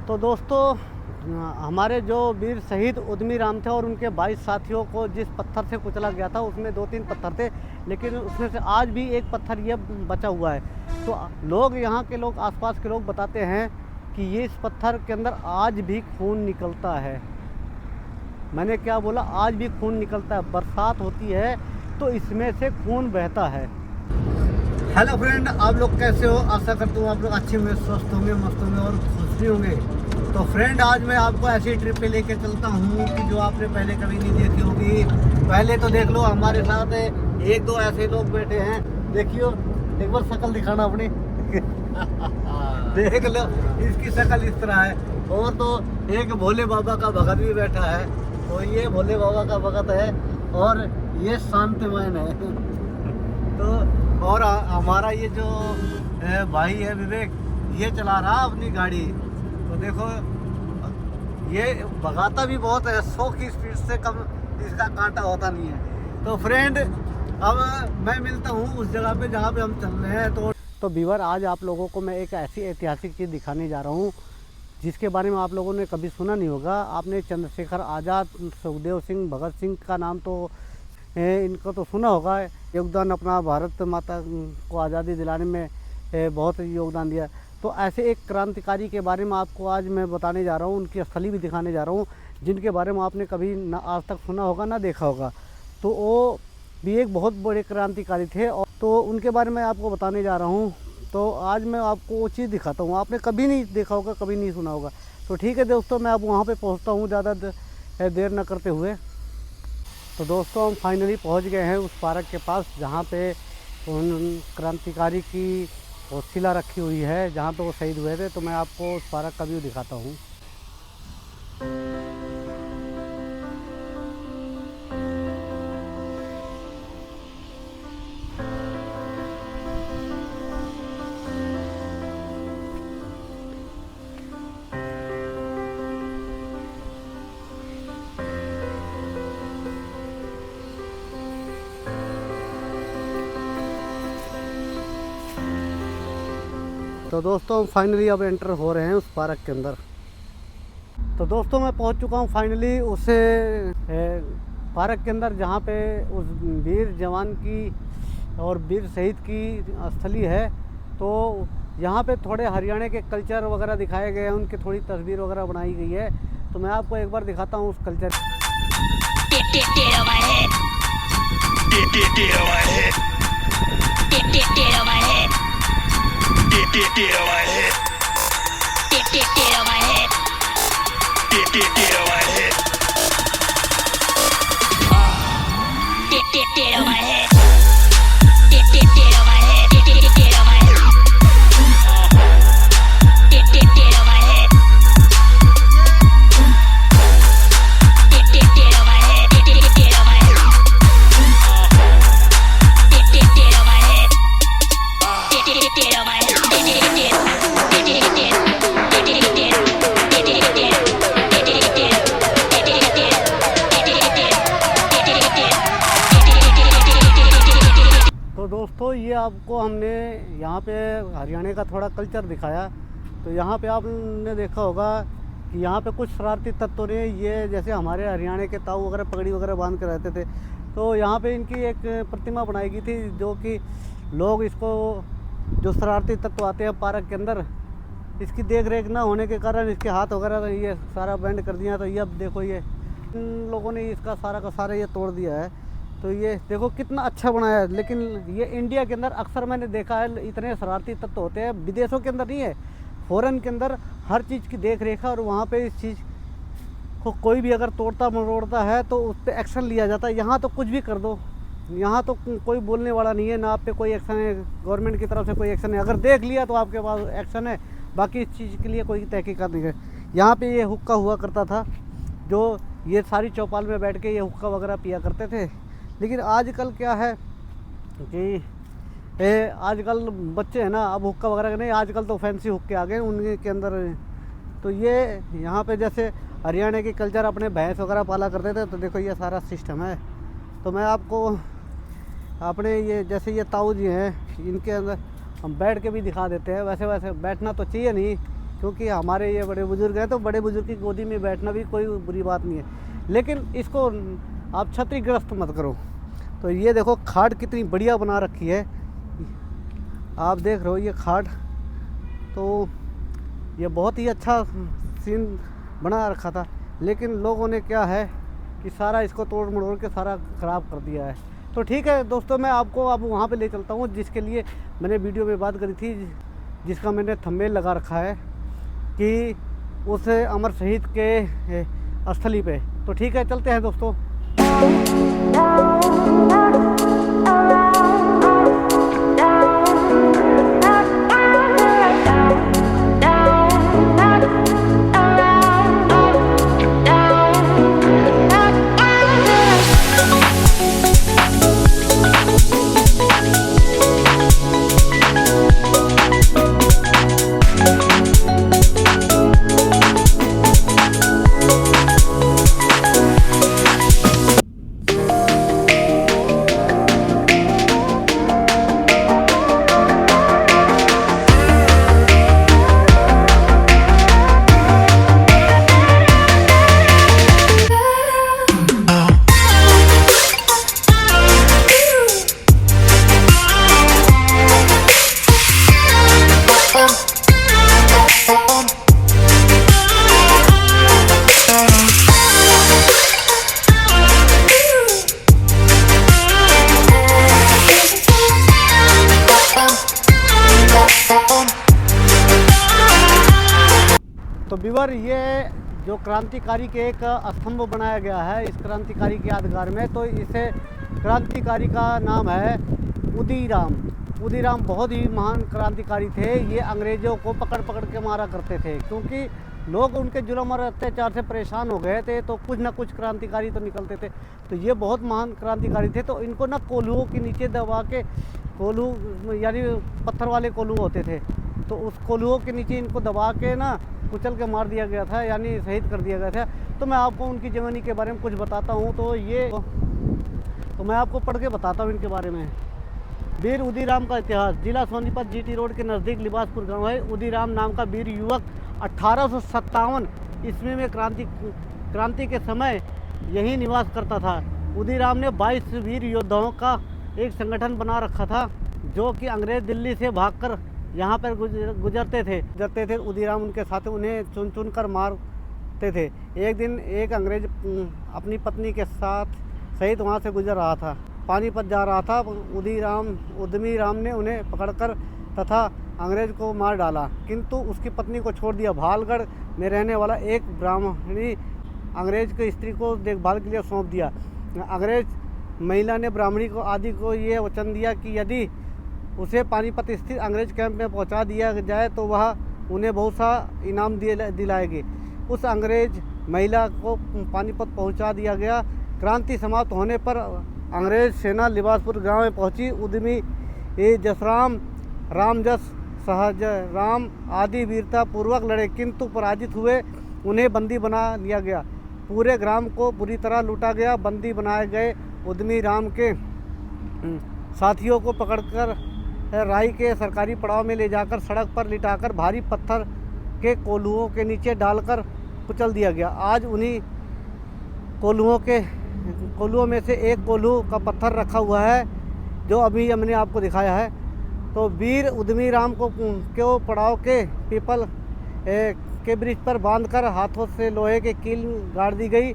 तो दोस्तों हमारे जो वीर शहीद उद्यमी राम थे और उनके 22 साथियों को जिस पत्थर से कुचला गया था उसमें 2-3 पत्थर थे, लेकिन उसमें से आज भी एक पत्थर ये बचा हुआ है। तो लोग यहाँ के लोग आसपास के लोग बताते हैं कि ये इस पत्थर के अंदर आज भी खून निकलता है। मैंने क्या बोला, आज भी खून निकलता है। बरसात होती है तो इसमें से खून बहता है। हेलो फ्रेंड, आप लोग कैसे हो? आशा करता हूँ आप लोग अच्छे होंगे, स्वस्थ होंगे, मस्त होंगे और खुश भी होंगे। तो फ्रेंड, आज मैं आपको ऐसी ट्रिप पे लेके चलता हूँ कि जो आपने पहले कभी नहीं देखी होगी। पहले तो देख लो, हमारे साथ एक दो ऐसे लोग बैठे हैं। देखियो, एक बार शक्ल दिखाना अपनी। देख लो, इसकी शक्ल इस तरह है। और तो एक भोले बाबा का भगत भी बैठा है। तो ये भोले बाबा का भगत है और ये शांतिमय है। तो और हमारा ये जो भाई है विवेक, ये चला रहा अपनी गाड़ी। तो देखो, ये भगाता भी बहुत है, 100 की स्पीड से कम इसका कांटा होता नहीं है। तो फ्रेंड, अब मैं मिलता हूँ उस जगह पे जहाँ पे हम चल रहे हैं। तो व्यूअर, आज आप लोगों को मैं एक ऐसी ऐतिहासिक चीज़ दिखाने जा रहा हूँ जिसके बारे में आप लोगों ने कभी सुना नहीं होगा। आपने चंद्रशेखर आज़ाद, सुखदेव सिंह, भगत सिंह का नाम तो इनको तो सुना होगा। योगदान अपना भारत माता को आज़ादी दिलाने में बहुत योगदान दिया। तो ऐसे एक क्रांतिकारी के बारे में आपको आज मैं बताने जा रहा हूँ, उनकी स्थली भी दिखाने जा रहा हूँ जिनके बारे में आपने कभी ना आज तक सुना होगा ना देखा होगा। तो वो भी एक बहुत बड़े क्रांतिकारी थे और तो उनके बारे में आपको बताने जा रहा हूँ। तो आज मैं आपको वो चीज़ दिखाता हूँ, आपने कभी नहीं देखा होगा, कभी नहीं सुना होगा। तो ठीक है दोस्तों, मैं अब वहाँ पे पहुँचता हूँ ज़्यादा देर न करते हुए। तो दोस्तों, हम फाइनली पहुँच गए हैं उस पार्क के पास जहाँ पे उन क्रांतिकारी की वो शिला रखी हुई है, जहाँ पे वो शहीद हुए थे। तो मैं आपको उस पार्क का व्यू दिखाता हूँ। तो दोस्तों, हम फाइनली अब एंटर हो रहे हैं उस पार्क के अंदर। तो दोस्तों, मैं पहुंच चुका हूं फाइनली उस पार्क के अंदर जहां पे उस वीर जवान की और वीर शहीद की स्थली है। तो यहां पे थोड़े हरियाणा के कल्चर वगैरह दिखाए गए हैं, उनकी थोड़ी तस्वीर वगैरह बनाई गई है। तो मैं आपको एक बार दिखाता हूं उस कल्चर। दोस्तों, ये आपको हमने यहाँ पे हरियाणा का थोड़ा कल्चर दिखाया। तो यहाँ पे आपने देखा होगा कि यहाँ पे कुछ शरारती तत्वों ने, ये जैसे हमारे हरियाणा के ताऊ वगैरह पगड़ी वगैरह बांध के रहते थे, तो यहाँ पे इनकी एक प्रतिमा बनाई गई थी जो कि लोग इसको, जो शरारती तत्व आते हैं पार्क के अंदर, इसकी देख रेख ना होने के कारण इसके हाथ वगैरह ये सारा बैंड कर दिया। तो ये अब देखो, ये इन लोगों ने इसका सारा का सारा ये तोड़ दिया है। तो ये देखो कितना अच्छा बनाया है। लेकिन ये इंडिया के अंदर अक्सर मैंने देखा है इतने शरारती तत्व होते हैं, विदेशों के अंदर नहीं है, फ़ॉरेन के अंदर हर चीज़ की देख रेख है और वहाँ पे इस चीज़ को कोई भी अगर तोड़ता मरोड़ता है तो उस पर एक्शन लिया जाता है। यहाँ तो कुछ भी कर दो, यहाँ तो कोई बोलने वाला नहीं है, ना आप पे कोई एक्शन है, गवर्नमेंट की तरफ से कोई एक्शन है। अगर देख लिया तो आपके पास एक्शन है, बाकी इस चीज़ के लिए कोई तहकीकात नहीं है। यहाँ पे ये हुक्का हुआ करता था, जो ये सारी चौपाल में बैठ के ये हुक्का वगैरह पिया करते थे। लेकिन आजकल क्या है कि आजकल बच्चे हैं ना, अब हुक्का वगैरह नहीं, आजकल तो फैंसी हुक्के आ गए उनके अंदर। तो ये यहाँ पे जैसे हरियाणा की कल्चर अपने भैंस वगैरह पाला करते थे, तो देखो ये सारा सिस्टम है। तो मैं आपको अपने ये जैसे ये ताऊ जी हैं, इनके अंदर हम बैठ के भी दिखा देते हैं। वैसे वैसे बैठना तो चाहिए नहीं, क्योंकि हमारे ये बड़े बुजुर्ग हैं, तो बड़े बुजुर्ग की गोदी में बैठना भी कोई बुरी बात नहीं है, लेकिन इसको आप क्षतिग्रस्त मत करो। तो ये देखो खाट कितनी बढ़िया बना रखी है, आप देख रहे हो ये खाट, तो ये बहुत ही अच्छा सीन बना रखा था, लेकिन लोगों ने क्या है कि सारा इसको तोड़ मड़ोड़ के सारा ख़राब कर दिया है। तो ठीक है दोस्तों, मैं आपको अब वहाँ पे ले चलता हूँ जिसके लिए मैंने वीडियो में बात करी थी, जिसका मैंने थंबनेल लगा रखा है कि उस अमर शहीद के स्थली पे। तो ठीक है, चलते हैं दोस्तों। तो व्यूअर, ये जो क्रांतिकारी के एक स्तंभ बनाया गया है इस क्रांतिकारी के यादगार में, तो इसे क्रांतिकारी का नाम है उदीराम। उदीराम बहुत ही महान क्रांतिकारी थे। ये अंग्रेज़ों को पकड़ पकड़ के मारा करते थे, क्योंकि लोग उनके जुल्म और अत्याचार से परेशान हो गए थे, तो कुछ ना कुछ क्रांतिकारी तो निकलते थे। तो ये बहुत महान क्रांतिकारी थे। तो इनको ना कोल्हुओं के नीचे दबा के, कोल्हू यानी पत्थर वाले कोल्हू होते थे, तो उस कोल्हुओं के नीचे इनको दबा के ना कुचल के मार दिया गया था, यानी शहीद कर दिया गया था। तो मैं आपको उनकी जीवनी के बारे में कुछ बताता हूँ। तो मैं आपको पढ़ के बताता हूँ इनके बारे में। वीर उदीराम का इतिहास। जिला सोनीपत जीटी रोड के नज़दीक लिबासपुर गांव है। उदीराम नाम का वीर युवक 1857 ईस्वी में क्रांति के समय यहीं निवास करता था। उदीराम ने 22 वीर योद्धाओं का एक संगठन बना रखा था, जो कि अंग्रेज दिल्ली से भागकर यहाँ पर गुजरते थे। उदीराम उनके साथ उन्हें चुन चुन कर मारते थे। एक दिन एक अंग्रेज अपनी पत्नी के साथ सहित वहाँ से गुजर रहा था, पानीपत जा रहा था। उद्यमी राम ने उन्हें पकड़कर तथा अंग्रेज को मार डाला, किंतु उसकी पत्नी को छोड़ दिया। भालगढ़ में रहने वाला एक ब्राह्मणी अंग्रेज की स्त्री को देखभाल के लिए सौंप दिया। अंग्रेज महिला ने ब्राह्मणी को आदि को ये वचन दिया कि यदि उसे पानीपत स्थित अंग्रेज कैंप में पहुंचा दिया जाए तो वह उन्हें बहुत सा इनाम दिलाएगी। उस अंग्रेज महिला को पानीपत पहुंचा दिया गया। क्रांति समाप्त होने पर अंग्रेज सेना लिबासपुर गांव में पहुंची। उद्यमी जसराम, रामजस, सहजराम आदि वीरता पूर्वक लड़े, किंतु पराजित हुए। उन्हें बंदी बना लिया गया। पूरे ग्राम को बुरी तरह लूटा गया। बंदी बनाए गए उद्यमी राम के साथियों को पकड़कर राई के सरकारी पड़ाव में ले जाकर सड़क पर लिटाकर भारी पत्थर के कोल्हुओं के नीचे डालकर कुचल दिया गया। आज उन्हीं कोल्हुओं में से एक कोल्हू का पत्थर रखा हुआ है, जो अभी हमने आपको दिखाया है। तो वीर उद्यमी राम को पड़ाव के पीपल के ब्रिज पर बांधकर हाथों से लोहे के कील गाड़ दी गई।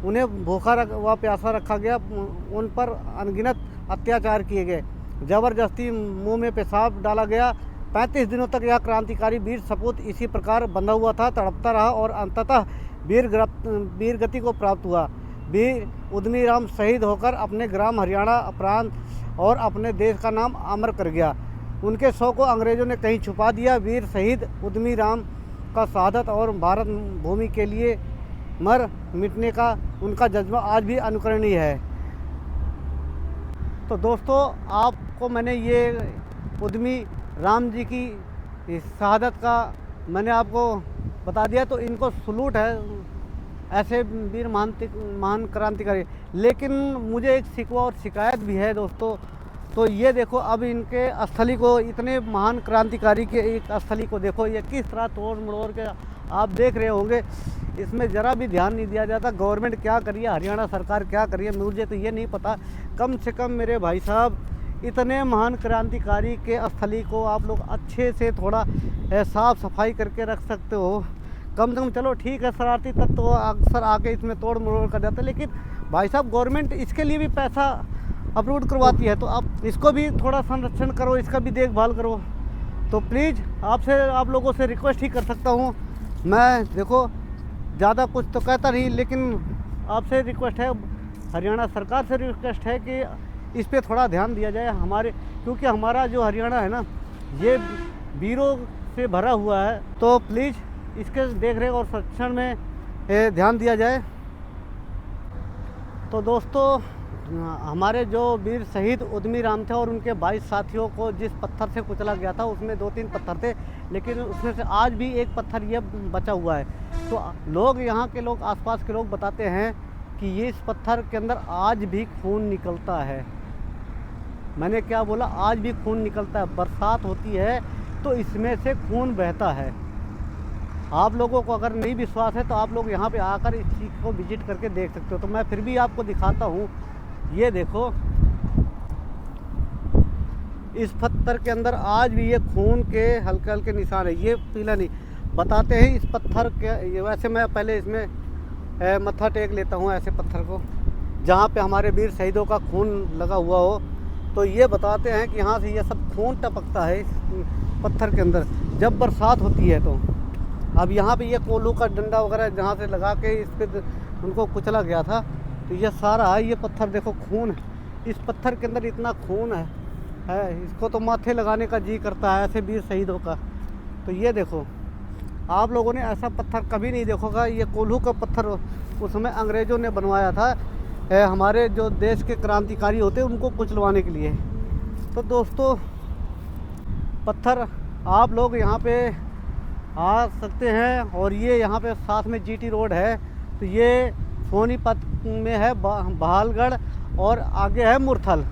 उन्हें भूखा व प्यासा रखा गया। उन पर अनगिनत अत्याचार किए गए। जबरदस्ती मुंह में पेशाब डाला गया। 35 दिनों तक यह क्रांतिकारी वीर सपूत इसी प्रकार बंधा हुआ था, तड़पता रहा और अंततः वीर गति को प्राप्त हुआ। वीर उद्यमी राम शहीद होकर अपने ग्राम हरियाणा प्रांत और अपने देश का नाम अमर कर गया। उनके शव को अंग्रेजों ने कहीं छुपा दिया। वीर शहीद उद्यमी राम का शहादत और भारत भूमि के लिए मर मिटने का उनका जज्बा आज भी अनुकरणीय है। तो दोस्तों, आपको मैंने ये उद्यमी राम जी की शहादत का मैंने आपको बता दिया, तो इनको सलूट है, ऐसे वीर महान क्रांतिकारी। लेकिन मुझे एक शिकवा और शिकायत भी है दोस्तों तो ये देखो अब इनके स्थली को, इतने महान क्रांतिकारी के एक स्थली को देखो ये किस तरह तोड़ मरोड़ के आप देख रहे होंगे। इसमें ज़रा भी ध्यान नहीं दिया जाता। गवर्नमेंट क्या करिए, हरियाणा सरकार क्या करिए, मुझे तो ये नहीं पता। कम से कम मेरे भाई साहब, इतने महान क्रांतिकारी के स्थली को आप लोग अच्छे से थोड़ा साफ़ सफाई करके रख सकते हो कम से कम। चलो ठीक है, शरारती तत्व तो अक्सर आके इसमें तोड़ मरोड़ कर जाते हैं, लेकिन भाई साहब गवर्नमेंट इसके लिए भी पैसा अप्रूव करवाती है, तो आप इसको भी थोड़ा संरक्षण करो, इसका भी देखभाल करो। तो प्लीज़ आपसे, आप लोगों से रिक्वेस्ट ही कर सकता हूँ मैं। देखो ज़्यादा कुछ तो कहता नहीं, लेकिन आपसे रिक्वेस्ट है, हरियाणा सरकार से रिक्वेस्ट है कि इस पे थोड़ा ध्यान दिया जाए हमारे, क्योंकि हमारा जो हरियाणा है ना, ये वीरों से भरा हुआ है। तो प्लीज़ इसके देख रेख और संरक्षण में ध्यान दिया जाए। तो दोस्तों, हमारे जो वीर शहीद उद्यमी राम थे और उनके 22 साथियों को जिस पत्थर से कुचला गया था, उसमें 2-3 पत्थर थे, लेकिन उसमें से आज भी एक पत्थर ये बचा हुआ है। तो लोग, यहाँ के लोग, आसपास के लोग बताते हैं कि ये इस पत्थर के अंदर आज भी खून निकलता है। मैंने क्या बोला? आज भी खून निकलता है। बरसात होती है तो इसमें से खून बहता है। आप लोगों को अगर नहीं विश्वास है तो आप लोग यहाँ पे आकर इस चीज़ को विजिट करके देख सकते हो। तो मैं फिर भी आपको दिखाता हूँ। ये देखो, इस पत्थर के अंदर आज भी ये खून के हल्के हल्के निशान है। ये पीला नहीं, बताते हैं इस पत्थर के। वैसे मैं पहले इसमें मत्था टेक लेता हूँ ऐसे पत्थर को, जहाँ पे हमारे वीर शहीदों का खून लगा हुआ हो। तो ये बताते हैं कि यहाँ से ये सब खून टपकता है इस पत्थर के अंदर जब बरसात होती है। तो अब यहाँ पे ये कोल्हू का डंडा वगैरह जहाँ से लगा के इस पर उनको कुचला गया था, तो ये सारा है, ये पत्थर देखो खून है। इस पत्थर के अंदर इतना खून है, इसको तो माथे लगाने का जी करता है ऐसे वीर शहीदों का। तो ये देखो, आप लोगों ने ऐसा पत्थर कभी नहीं देखोगा। ये कोल्हू का पत्थर उसमें अंग्रेज़ों ने बनवाया था, हमारे जो देश के क्रांतिकारी होते हैं उनको कुचलवाने के लिए। तो दोस्तों, पत्थर आप लोग यहाँ पे आ सकते हैं। और ये यहाँ पे साथ में जीटी रोड है, तो ये सोनीपत में है बहालगढ़, और आगे है मुरथल।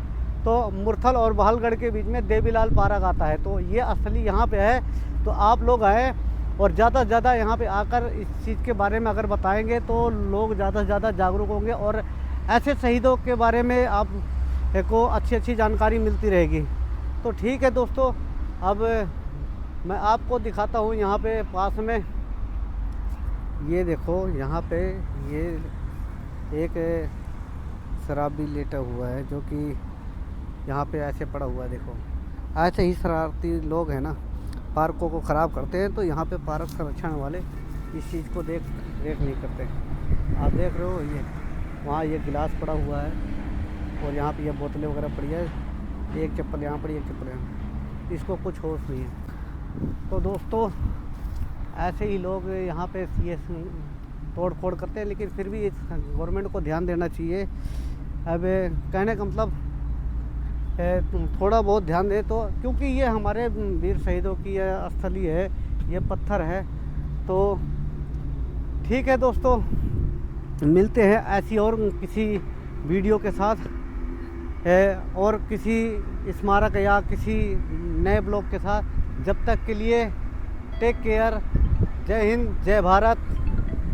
तो मुरथल और बहालगढ़ के बीच में देवीलाल पार्क आता है। तो ये असली यहाँ पे है। तो आप लोग आए और ज़्यादा से ज़्यादा यहाँ पे आकर इस चीज़ के बारे में अगर बताएंगे तो लोग ज़्यादा से ज़्यादा जागरूक होंगे, और ऐसे शहीदों के बारे में आप को अच्छी जानकारी मिलती रहेगी। तो ठीक है दोस्तों, अब मैं आपको दिखाता हूँ यहाँ पे पास में। ये देखो, यहाँ पे ये एक शराबी लेटा हुआ है, जो कि यहाँ पे ऐसे पड़ा हुआ है। देखो, ऐसे ही शरारती लोग हैं ना, पार्कों को ख़राब करते हैं। तो यहाँ पे पार्क संरक्षण वाले इस चीज़ को देख नहीं करते। आप देख रहे हो, ये वहाँ ये गिलास पड़ा हुआ है, और यहाँ पे ये बोतलें वगैरह पड़ी है। एक चप्पल यहाँ पड़ी, एक चप्पल यहाँ, इसको कुछ होश नहीं है। तो दोस्तों, ऐसे ही लोग यहाँ पे ये तोड़ फोड़ करते हैं, लेकिन फिर भी इस गवर्नमेंट को ध्यान देना चाहिए। अब कहने का मतलब थोड़ा बहुत ध्यान दें, तो क्योंकि ये हमारे वीर शहीदों की स्थली है, ये पत्थर है। तो ठीक है दोस्तों, मिलते हैं ऐसी और किसी वीडियो के साथ, और किसी स्मारक या किसी नए ब्लॉग के साथ। जब तक के लिए टेक केयर। जय हिंद, जय भारत।